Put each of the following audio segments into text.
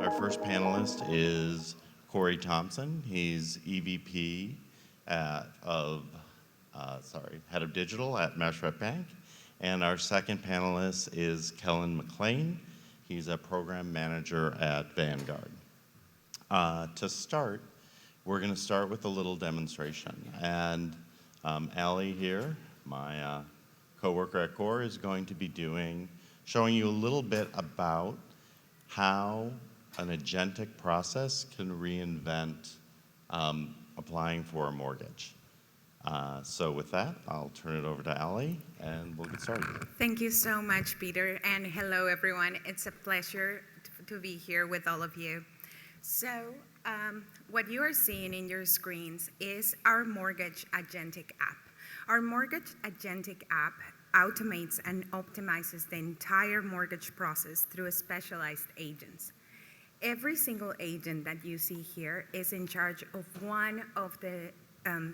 Our first panelist is Corey Thompson. He's EVP Head of Digital at Mashreq Bank. And our second panelist is Kellen McLean. He's a Program Manager at Vanguard. To start, we're going to start with a little demonstration. And Allie here, my coworker at Kore, is going to be showing you a little bit about how an agentic process can reinvent applying for a mortgage. So with that, I'll turn it over to Allie, and we'll get started. Thank you so much, Peter, and hello, everyone. It's a pleasure to be here with all of you. So what you are seeing in your screens is our Mortgage Agentic app. Our Mortgage Agentic app automates and optimizes the entire mortgage process through specialized agents. Every single agent that you see here is in charge of one of the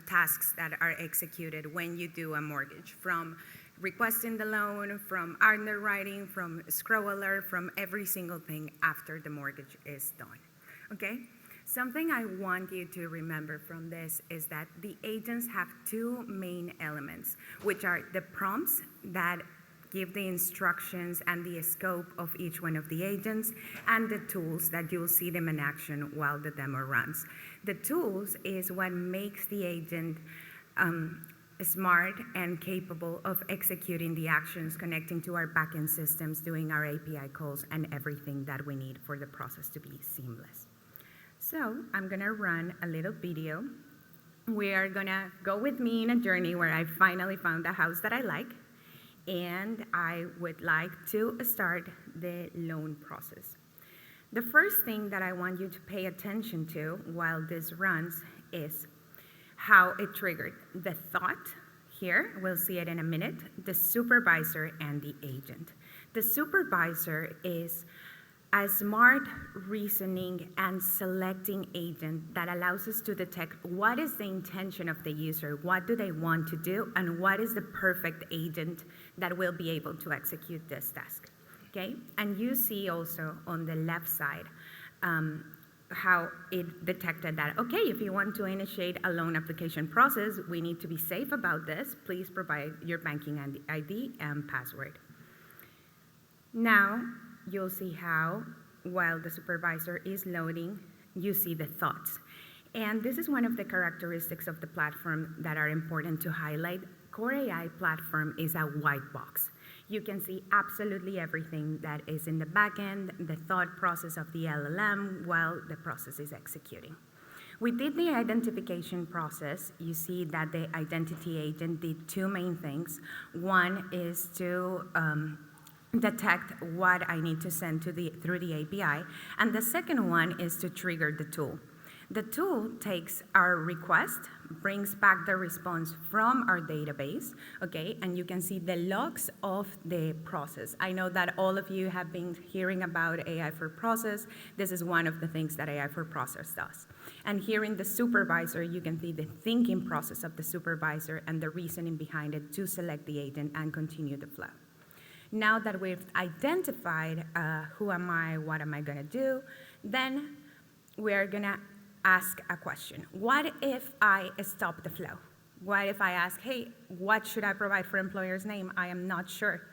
tasks that are executed when you do a mortgage, from requesting the loan, from underwriting, from escrow alert, from every single thing after the mortgage is done, okay? Something I want you to remember from this is that the agents have two main elements, which are the prompts that give the instructions and the scope of each one of the agents, and the tools that you'll see them in action while the demo runs. The tools is what makes the agent smart and capable of executing the actions, connecting to our backend systems, doing our API calls, and everything that we need for the process to be seamless. So I'm gonna run a little video. We are gonna go with me in a journey where I finally found a house that I like, and I would like to start the loan process. The first thing that I want you to pay attention to while this runs is how it triggered the thought here, we'll see it in a minute, the supervisor and the agent. The supervisor is a smart reasoning and selecting agent that allows us to detect what is the intention of the user, what do they want to do, and what is the perfect agent that will be able to execute this task, okay? And you see also on the left side how it detected that, okay, if you want to initiate a loan application process, we need to be safe about this. Please provide your banking ID and password. Now, you'll see how, while the supervisor is loading, you see the thoughts. And this is one of the characteristics of the platform that are important to highlight. Kore.ai platform is a white box. You can see absolutely everything that is in the backend, the thought process of the LLM while the process is executing. We did the identification process. You see that the identity agent did two main things. One is to detect what I need to send through the API, and the second one is to trigger the tool. The tool takes our request, brings back the response from our database, okay, and you can see the logs of the process. I know that all of you have been hearing about AI for Process. This is one of the things that AI for Process does. And here in the supervisor, you can see the thinking process of the supervisor and the reasoning behind it to select the agent and continue the flow. Now that we've identified who am I, what am I going to do, then we're going to ask a question. What if I stop the flow? What if I ask, hey, what should I provide for employer's name? I am not sure.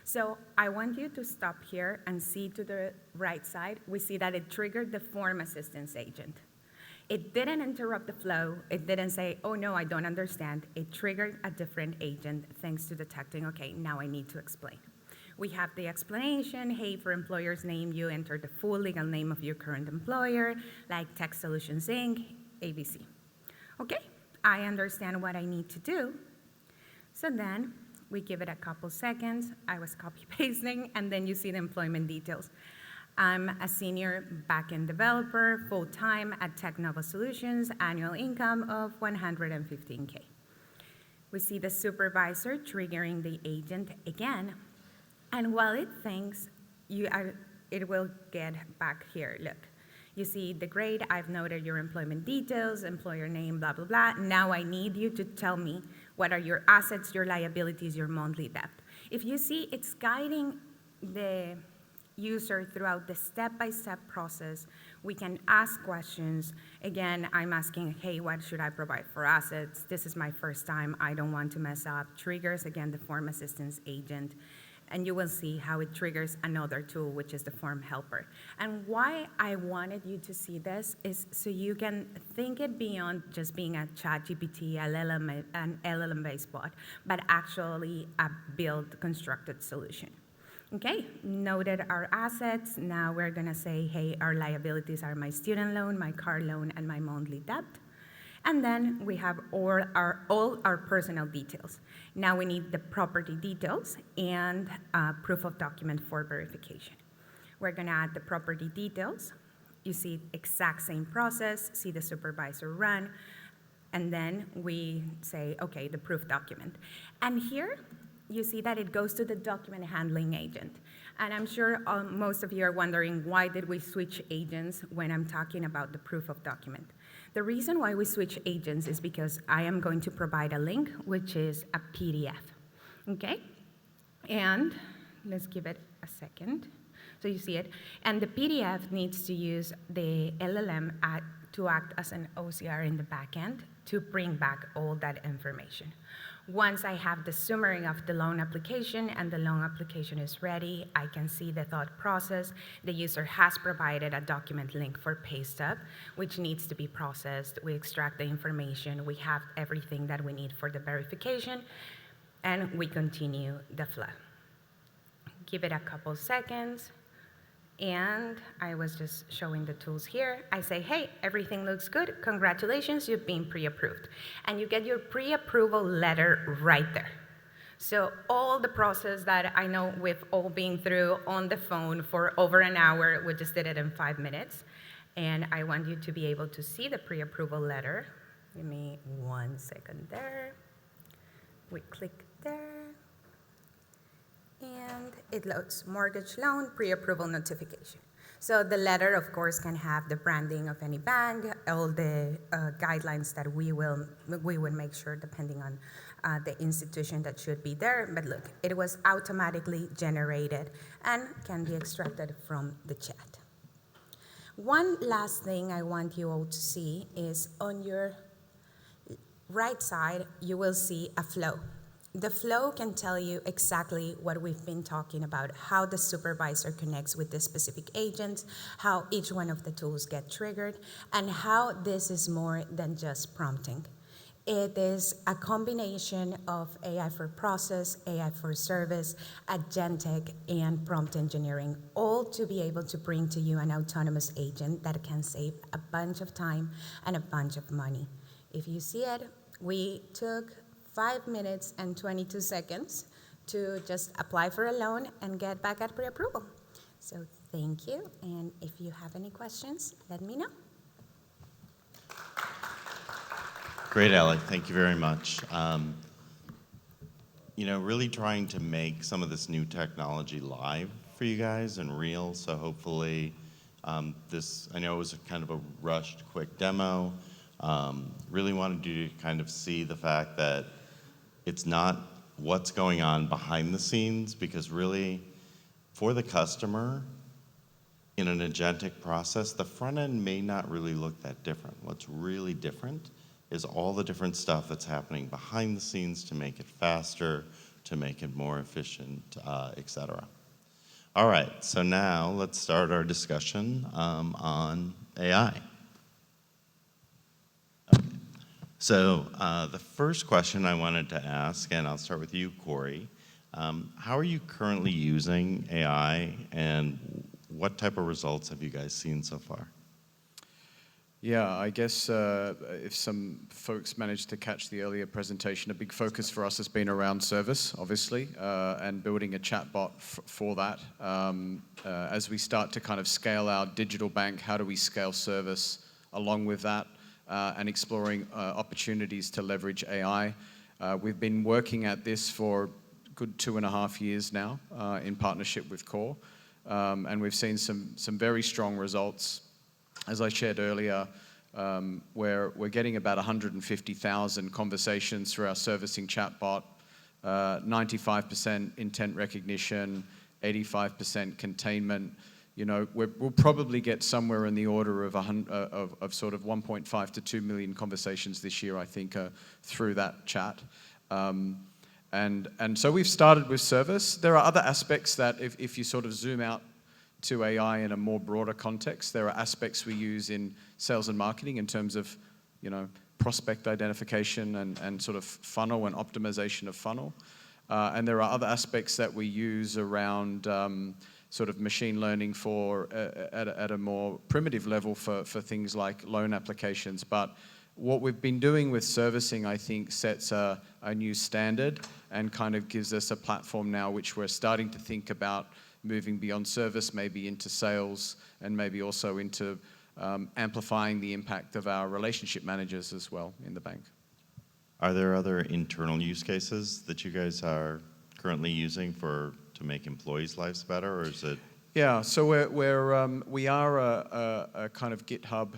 So I want you to stop here and see to the right side. We see that it triggered the form assistance agent. It didn't interrupt the flow. It didn't say, oh, no, I don't understand. It triggered a different agent thanks to detecting, okay, now I need to explain. We have the explanation, hey, for employer's name, you enter the full legal name of your current employer, like Tech Solutions Inc., ABC. Okay, I understand what I need to do. So then we give it a couple seconds. I was copy-pasting, and then you see the employment details. I'm a senior backend developer, full-time at Technova Solutions, annual income of $115K. We see the supervisor triggering the agent again. And while it thinks, it will get back here. Look, you see the grade. I've noted your employment details, employer name, blah, blah, blah. Now I need you to tell me what are your assets, your liabilities, your monthly debt. If you see, it's guiding the user throughout the step-by-step process. We can ask questions. Again, I'm asking, hey, what should I provide for assets? This is my first time. I don't want to mess up. Triggers, again, the form assistance agent. And you will see how it triggers another tool, which is the form helper. And why I wanted you to see this is so you can think it beyond just being a ChatGPT, an LLM-based bot, but actually a build, constructed solution. Okay, noted our assets. Now we're gonna say, hey, our liabilities are my student loan, my car loan, and my monthly debt. And then we have all our personal details. Now we need the property details and proof of document for verification. We're gonna add the property details. You see exact same process, see the supervisor run, and then we say, okay, the proof document. And here, you see that it goes to the document handling agent. And I'm sure most of you are wondering, why did we switch agents when I'm talking about the proof of document? The reason why we switch agents is because I am going to provide a link, which is a PDF, okay? And let's give it a second. So you see it. And the PDF needs to use the LLM to act as an OCR in the backend to bring back all that information. Once I have the summary of the loan application and the loan application is ready, I can see the thought process. The user has provided a document link for pay stub, which needs to be processed. We extract the information. We have everything that we need for the verification, and we continue the flow. Give it a couple seconds. And I was just showing the tools here. I say, hey, everything looks good. Congratulations, you've been pre-approved. And you get your pre-approval letter right there. So all the process that I know we've all been through on the phone for over an hour, we just did it in 5 minutes. And I want you to be able to see the pre-approval letter. Give me 1 second there. We click there. And it loads mortgage loan pre-approval notification. So the letter, of course, can have the branding of any bank, all the guidelines that we would make sure, depending on the institution that should be there. But look, it was automatically generated and can be extracted from the chat. One last thing I want you all to see is on your right side, you will see a flow. The flow can tell you exactly what we've been talking about, how the supervisor connects with the specific agents, how each one of the tools get triggered, and how this is more than just prompting. It is a combination of AI for process, AI for service, agentic, and prompt engineering, all to be able to bring to you an autonomous agent that can save a bunch of time and a bunch of money. If you see it, we took 5 minutes and 22 seconds to just apply for a loan and get back at pre-approval. So thank you, and if you have any questions, let me know. Great, Alec. Thank you very much. Really trying to make some of this new technology live for you guys and real. So hopefully, I know it was kind of a rushed, quick demo. Really wanted you to kind of see the fact that it's not what's going on behind the scenes, because really, for the customer, in an agentic process, the front end may not really look that different. What's really different is all the different stuff that's happening behind the scenes to make it faster, to make it more efficient, et cetera. All right, so now let's start our discussion on AI. So the first question I wanted to ask, and I'll start with you, Corey, how are you currently using AI, and what type of results have you guys seen so far? Yeah, I guess if some folks managed to catch the earlier presentation, a big focus for us has been around service, obviously, and building a chatbot for that. As we start to kind of scale our digital bank, how do we scale service along with that? And exploring opportunities to leverage AI. We've been working at this for a good 2.5 years now in partnership with Kore, and we've seen some very strong results. As I shared earlier, we're getting about 150,000 conversations through our servicing chatbot 95% intent recognition, 85% containment. You know, we'll probably get somewhere in the order of sort of 1.5 to 2 million conversations this year, I think, through that chat. And so we've started with service. There are other aspects that if you sort of zoom out to AI in a more broader context, there are aspects we use in sales and marketing in terms of, you know, prospect identification and sort of funnel and optimization of funnel. And there are other aspects that we use around sort of machine learning for at a more primitive level for things like loan applications. But what we've been doing with servicing, I think, sets a new standard and kind of gives us a platform now which we're starting to think about moving beyond service, maybe into sales, and maybe also into amplifying the impact of our relationship managers as well in the bank. Are there other internal use cases that you guys are currently using to make employees' lives better, or is it? Yeah, so we are a kind of GitHub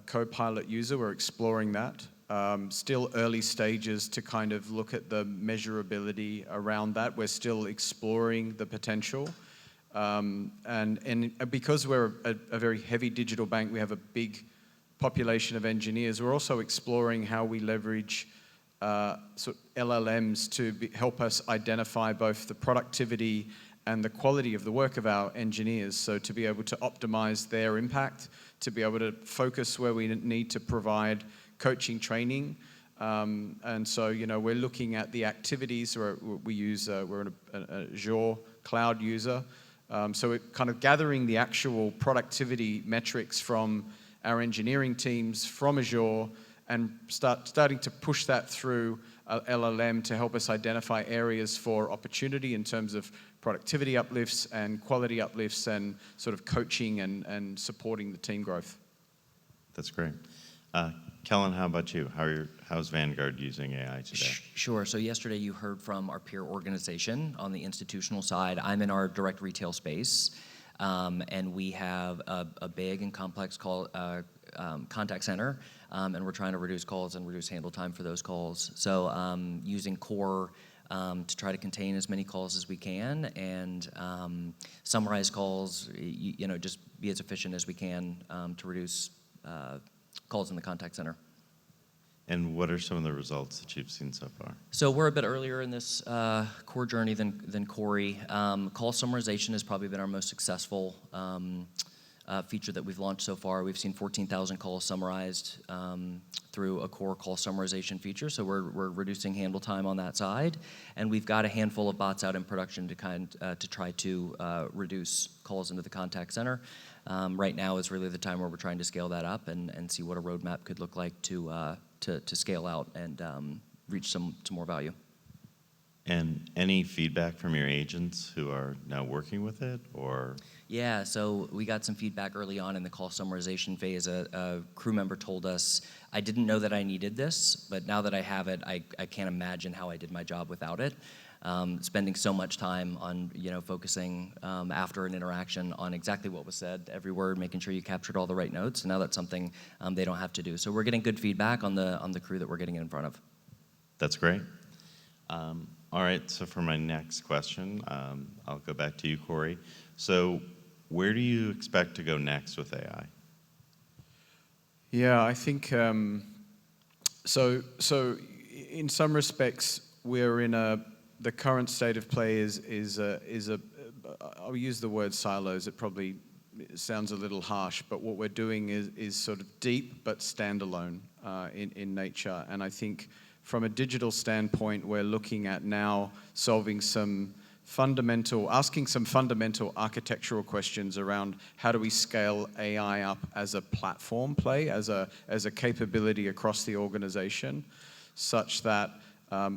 Copilot user. We're exploring that. Still early stages to kind of look at the measurability around that. We're still exploring the potential. And because we're a very heavy digital bank, we have a big population of engineers. We're also exploring how we leverage sort of LLMs to help us identify both the productivity and the quality of the work of our engineers. So to be able to optimize their impact, to be able to focus where we need to provide coaching training. And so, you know, we're looking at the activities where we use, we're an Azure cloud user. So we're kind of gathering the actual productivity metrics from our engineering teams from Azure and starting to push that through LLM to help us identify areas for opportunity in terms of productivity uplifts and quality uplifts and sort of coaching and supporting the team growth. That's great. Kellen, how about you? How's Vanguard using AI today? Sure. So yesterday you heard from our peer organization on the institutional side. I'm in our direct retail space, and we have a big and complex contact center, and we're trying to reduce calls and reduce handle time for those calls. So using Core to try to contain as many calls as we can and summarize calls, you know, just be as efficient as we can to reduce calls in the contact center. And what are some of the results that you've seen so far? So we're a bit earlier in this core journey than Kore. Call summarization has probably been our most successful feature that we've launched so far. We've seen 14,000 calls summarized through a core call summarization feature. So we're reducing handle time on that side, and we've got a handful of bots out in production to try to reduce calls into the contact center. Right now is really the time where we're trying to scale that up and see what a roadmap could look like to scale out and reach some more value. And any feedback from your agents who are now working with it, or? Yeah, so we got some feedback early on in the call summarization phase. A crew member told us, I didn't know that I needed this, but now that I have it, I can't imagine how I did my job without it. Spending so much time on, you know, focusing after an interaction on exactly what was said, every word, making sure you captured all the right notes. And now that's something they don't have to do. So we're getting good feedback on the crew that we're getting in front of. That's great. All right, so for my next question, I'll go back to you, Kore. So where do you expect to go next with AI? Yeah, I think, so in some respects, we're in the current state of play is I'll use the word silos. It probably sounds a little harsh, but what we're doing is sort of deep but standalone in nature. And I think from a digital standpoint, we're looking at now solving asking some fundamental architectural questions around how do we scale AI up as a platform play, as a capability across the organization, such that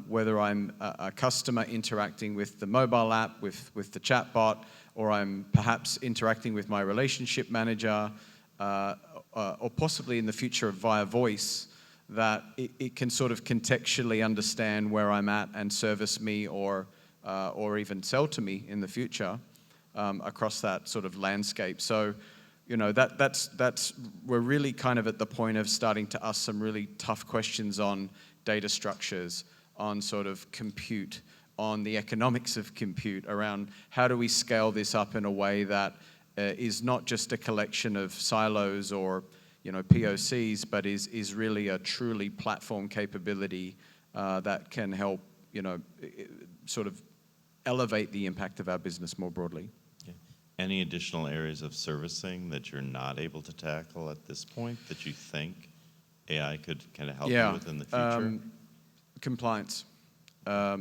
whether I'm a customer interacting with the mobile app, with the chatbot, or I'm perhaps interacting with my relationship manager, or possibly in the future via voice, that it can sort of contextually understand where I'm at and service me or even sell to me in the future across that sort of landscape. So, you know, we're really kind of at the point of starting to ask some really tough questions on data structures, on sort of compute, on the economics of compute, around how do we scale this up in a way that is not just a collection of silos or POCs, but is really a truly platform capability that can help sort of elevate the impact of our business more broadly. Okay. Any additional areas of servicing that you're not able to tackle at this point that you think AI could kind of help you with in the future? Compliance. What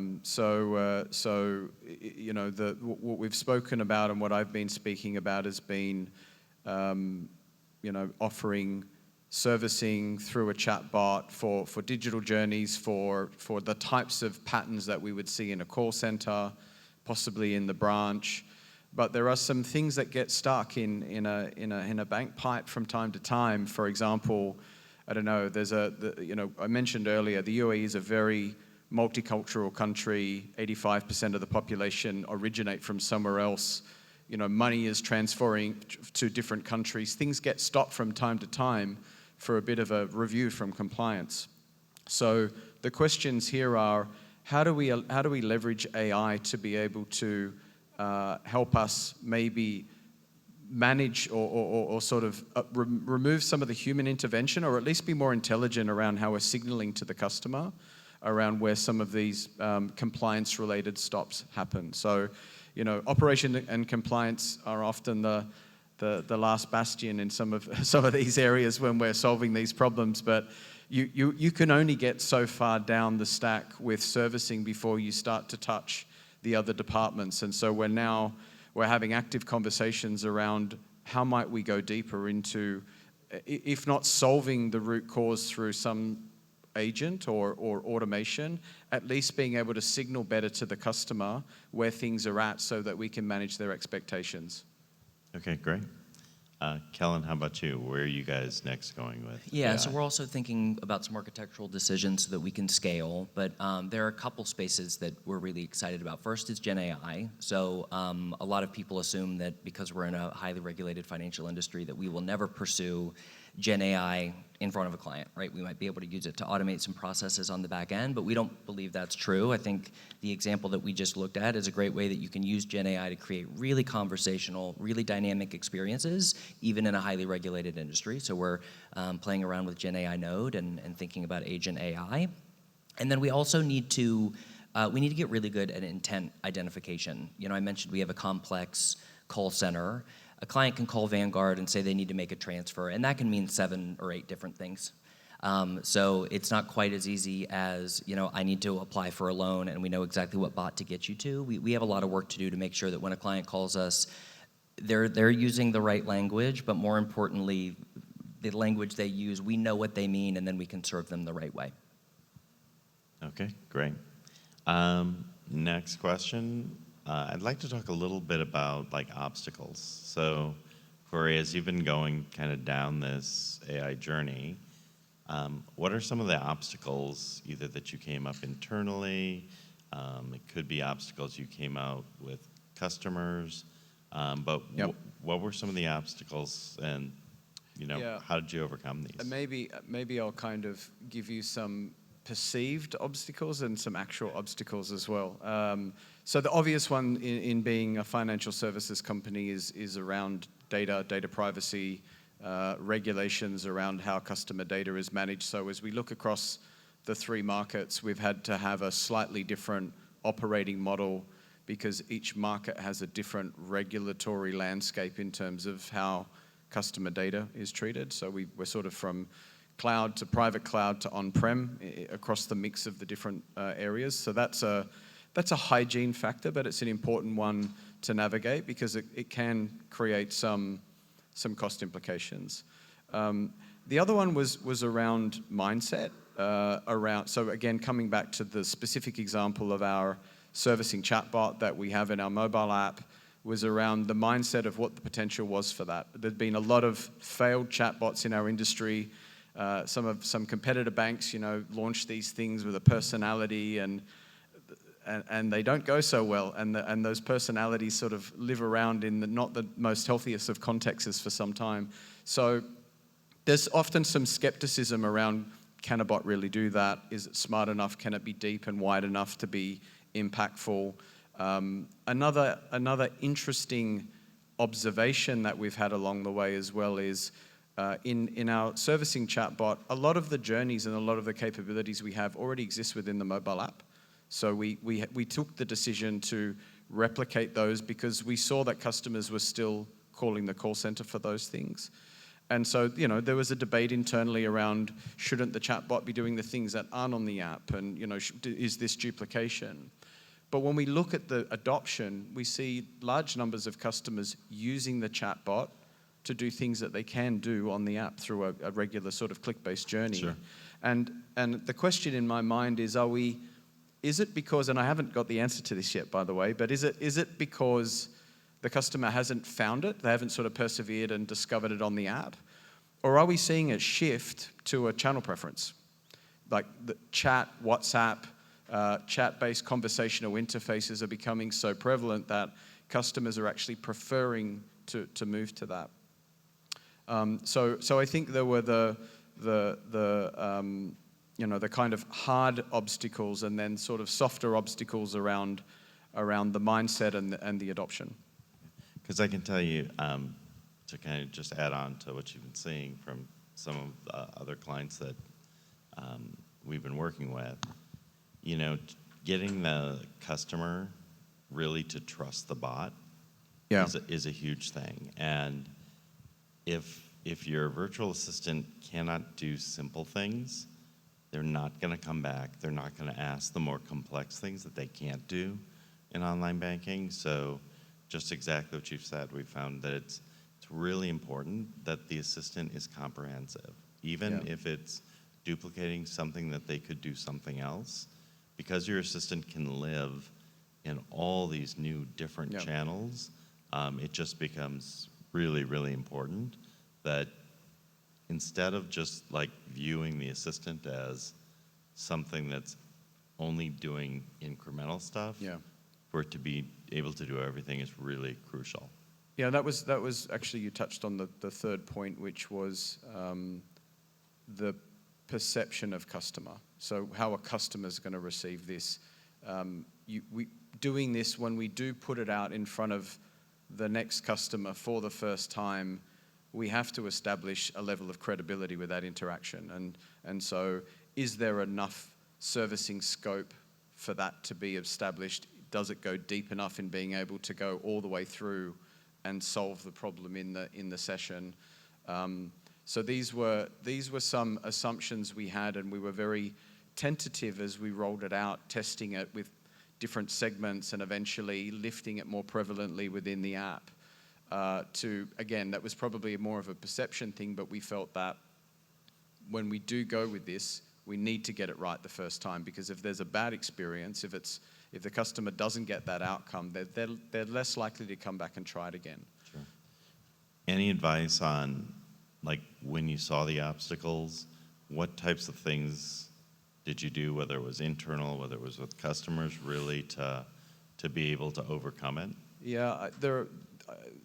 we've spoken about and what I've been speaking about has been, offering servicing through a chatbot for digital journeys, for the types of patterns that we would see in a call center, possibly in the branch. But there are some things that get stuck in a bank pipe from time to time. For example, I don't know. I mentioned earlier, the UAE is a very multicultural country. 85% of the population originate from somewhere else. Money is transferring to different countries. Things get stopped from time to time for a bit of a review from compliance. So the questions here are, how do we leverage AI to be able to help us maybe manage or sort of remove some of the human intervention, or at least be more intelligent around how we're signaling to the customer around where some of these compliance-related stops happen. So, operation and compliance are often the last bastion in some of these areas when we're solving these problems. But you can only get so far down the stack with servicing before you start to touch the other departments. And so we're having active conversations around how might we go deeper into, if not solving the root cause through some agent or automation, at least being able to signal better to the customer where things are at so that we can manage their expectations. Okay, great. Kellen, how about you? Where are you guys next going with? Yeah, so we're also thinking about some architectural decisions so that we can scale, but there are a couple spaces that we're really excited about. First is Gen AI. So a lot of people assume that because we're in a highly regulated financial industry that we will never pursue Gen AI in front of a client, right? We might be able to use it to automate some processes on the back end, but we don't believe that's true. I think the example that we just looked at is a great way that you can use Gen AI to create really conversational, really dynamic experiences, even in a highly regulated industry. So we're playing around with Gen AI Node and thinking about Agent AI. And then we also need to get really good at intent identification. I mentioned we have a complex call center. A client can call Vanguard and say they need to make a transfer, and that can mean 7 or 8 different things. So it's not quite as easy as, I need to apply for a loan and we know exactly what bot to get you to. We have a lot of work to do to make sure that when a client calls us, they're using the right language, but more importantly, the language they use, we know what they mean, and then we can serve them the right way. Okay, great. Next question. I'd like to talk a little bit about obstacles. So, Kore, as you've been going kind of down this AI journey, what are some of the obstacles either that you came up internally? It could be obstacles you came out with customers, but what were some of the obstacles, and how did you overcome these? Maybe I'll kind of give you some perceived obstacles and some actual obstacles as well. So the obvious one in being a financial services company is around data privacy, regulations around how customer data is managed. So as we look across the 3 markets, we've had to have a slightly different operating model because each market has a different regulatory landscape in terms of how customer data is treated. So we're sort of from cloud to private cloud to on-prem across the mix of the different areas. So that's a hygiene factor, but it's an important one to navigate because it can create some cost implications. The other one was around mindset. So again, coming back to the specific example of our servicing chatbot that we have in our mobile app, was around the mindset of what the potential was for that. There'd been a lot of failed chatbots in our industry. Some competitor banks, launch these things with a personality and they don't go so well, and those personalities sort of live around in not the most healthiest of contexts for some time. So there's often some skepticism around, can a bot really do that? Is it smart enough? Can it be deep and wide enough to be impactful. Another interesting observation that we've had along the way as well is in our servicing chatbot, a lot of the journeys and a lot of the capabilities we have already exist within the mobile app. So we took the decision to replicate those because we saw that customers were still calling the call center for those things. And so, there was a debate internally around, shouldn't the chatbot be doing the things that aren't on the app? And, is this duplication? But when we look at the adoption, we see large numbers of customers using the chatbot to do things that they can do on the app through a regular sort of click-based journey. Sure. And the question in my mind is it because, and I haven't got the answer to this yet, by the way, but is it because the customer hasn't found it, they haven't sort of persevered and discovered it on the app? Or are we seeing a shift to a channel preference? Like the chat, WhatsApp, chat-based conversational interfaces are becoming so prevalent that customers are actually preferring to move to that. So I think there were the kind of hard obstacles and then sort of softer obstacles around the mindset and the adoption. Because I can tell you, to kind of just add on to what you've been seeing from some of the other clients that we've been working with, getting the customer really to trust the bot is a huge thing. And if your virtual assistant cannot do simple things, they're not going to come back. They're not going to ask the more complex things that they can't do in online banking. So just exactly what you've said, we found that it's really important that the assistant is comprehensive, even if it's duplicating something that they could do something else, because your assistant can live in all these new different channels. It just becomes really, really important that instead of just like viewing the assistant as something that's only doing incremental stuff, for it to be able to do everything is really crucial. Yeah, that was actually, you touched on the third point, which was the perception of customer. So how a customer's going to receive this. Doing this, when we do put it out in front of the next customer for the first time, we have to establish a level of credibility with that interaction. And so is there enough servicing scope for that to be established? Does it go deep enough in being able to go all the way through and solve the problem in the session? So these were some assumptions we had, and we were very tentative as we rolled it out, testing it with different segments and eventually lifting it more prevalently within the app. Again, that was probably more of a perception thing, but we felt that when we do go with this, we need to get it right the first time, because if there's a bad experience, if the customer doesn't get that outcome, they're less likely to come back and try it again. Sure. Any advice on, like, when you saw the obstacles, what types of things did you do, whether it was internal, whether it was with customers, really to be able to overcome it? Yeah,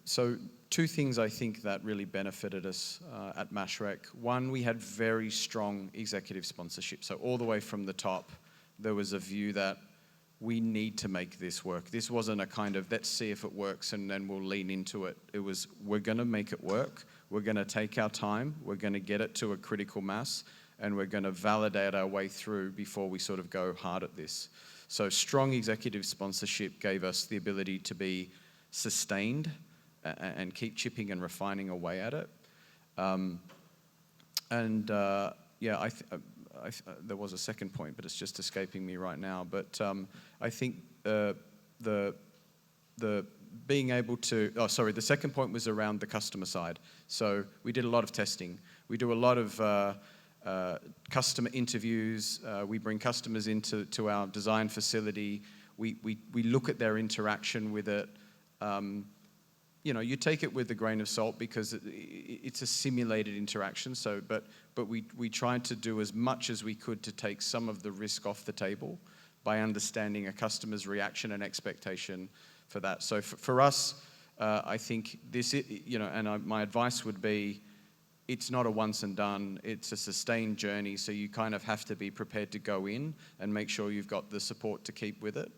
so two things I think that really benefited us at Mashreq. One, we had very strong executive sponsorship. So all the way from the top, there was a view that we need to make this work. This wasn't a kind of, let's see if it works and then we'll lean into it. It was, we're going to make it work. We're going to take our time. We're going to get it to a critical mass, and we're going to validate our way through before we sort of go hard at this. So strong executive sponsorship gave us the ability to be sustained and keep chipping and refining away at it. There was a second point, but it's just escaping me right now. But I think the being able to, the second point was around the customer side. So we did a lot of testing. We do a lot of customer interviews. We bring customers into our design facility. We look at their interaction with it. You take it with a grain of salt because it's a simulated interaction. So, but we tried to do as much as we could to take some of the risk off the table by understanding a customer's reaction and expectation for that. So for us, I think this, my advice would be, it's not a once and done. It's a sustained journey. So you kind of have to be prepared to go in and make sure you've got the support to keep with it.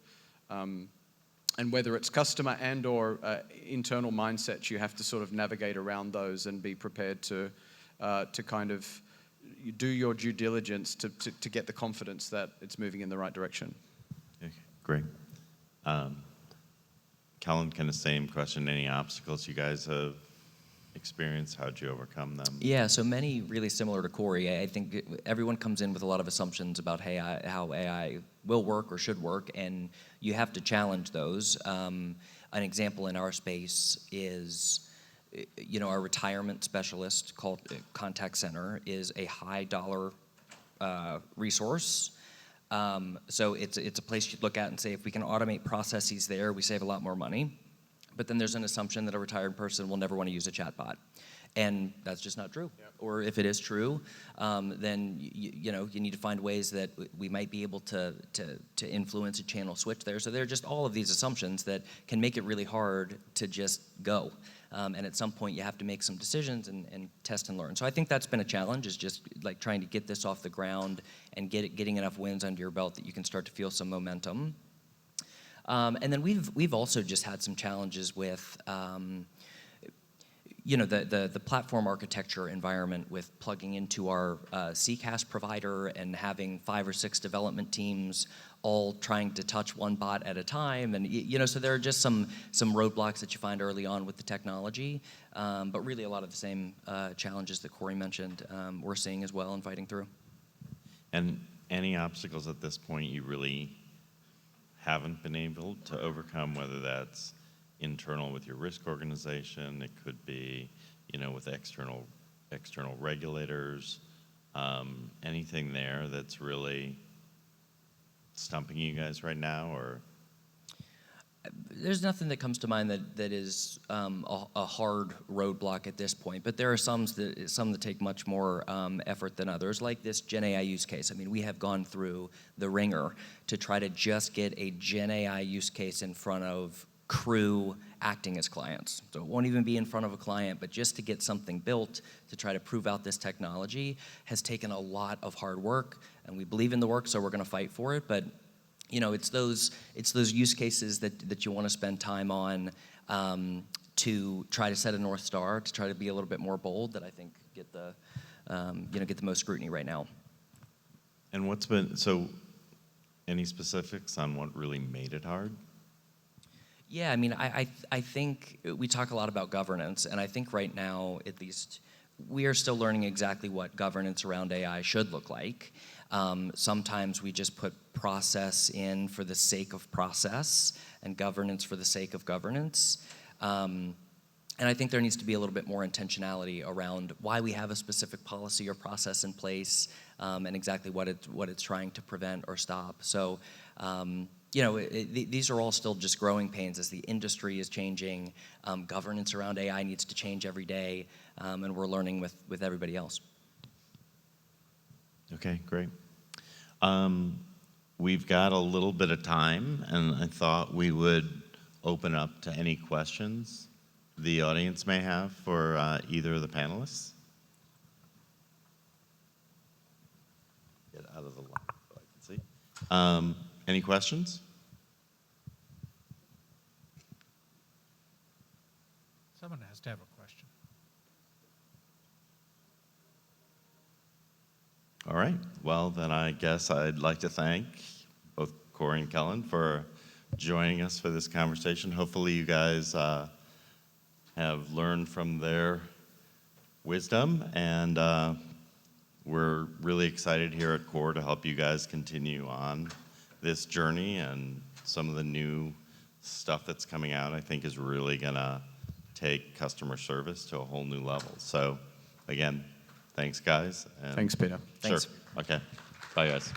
And whether it's customer and or internal mindsets, you have to sort of navigate around those and be prepared to kind of do your due diligence to get the confidence that it's moving in the right direction. Okay, great. Kellen, kind of same question. Any obstacles you guys have experienced? How'd you overcome them? Yeah, so many really similar to Corey. I think everyone comes in with a lot of assumptions about how AI will work or should work, and you have to challenge those. An example in our space is, our retirement specialist called contact center is a high dollar resource. So it's a place you'd look at and say, if we can automate processes there, we save a lot more money. But then there's an assumption that a retired person will never want to use a chatbot. And that's just not true. Yep. Or if it is true, then you need to find ways that we might be able to influence a channel switch there. So there are just all of these assumptions that can make it really hard to just go. And at some point you have to make some decisions and test and learn. So I think that's been a challenge, is just like trying to get this off the ground and getting enough wins under your belt that you can start to feel some momentum. And then we've also just had some challenges with the platform architecture environment, with plugging into our CCaaS provider and having 5 or 6 development teams all trying to touch one bot at a time. And so there are just some roadblocks that you find early on with the technology, but really a lot of the same challenges that Corey mentioned we're seeing as well and fighting through. And any obstacles at this point you really haven't been able to overcome, whether that's internal with your risk organization, it could be, with external regulators, anything there that's really stumping you guys right now, or? There's nothing that comes to mind that is a hard roadblock at this point, but there are some that take much more effort than others, like this Gen AI use case. I mean, we have gone through the ringer to try to just get a Gen AI use case in front of crew acting as clients. So it won't even be in front of a client, but just to get something built to try to prove out this technology has taken a lot of hard work, and we believe in the work, so we're going to fight for it. But it's those use cases that you want to spend time on to try to set a North Star, to try to be a little bit more bold, that I think get the most scrutiny right now. And any specifics on what really made it hard? Yeah, I mean, I think we talk a lot about governance, and I think right now, at least, we are still learning exactly what governance around AI should look like. Sometimes we just put process in for the sake of process and governance for the sake of governance. And I think there needs to be a little bit more intentionality around why we have a specific policy or process in place, and exactly what it's trying to prevent or stop. So, these are all still just growing pains as the industry is changing. Governance around AI needs to change every day, and we're learning with everybody else. Okay, great. We've got a little bit of time, and I thought we would open up to any questions the audience may have for either of the panelists. Get out of the light so I can see. Any questions? Someone has to have a question. All right. Well, then I guess I'd like to thank both Corey and Kellen for joining us for this conversation. Hopefully you guys have learned from their wisdom, and we're really excited here at Kore to help you guys continue on this journey, and some of the new stuff that's coming out, I think, is really gonna take customer service to a whole new level. So again, thanks guys. Thanks, Peter. Sure. Thanks. Okay. Bye guys.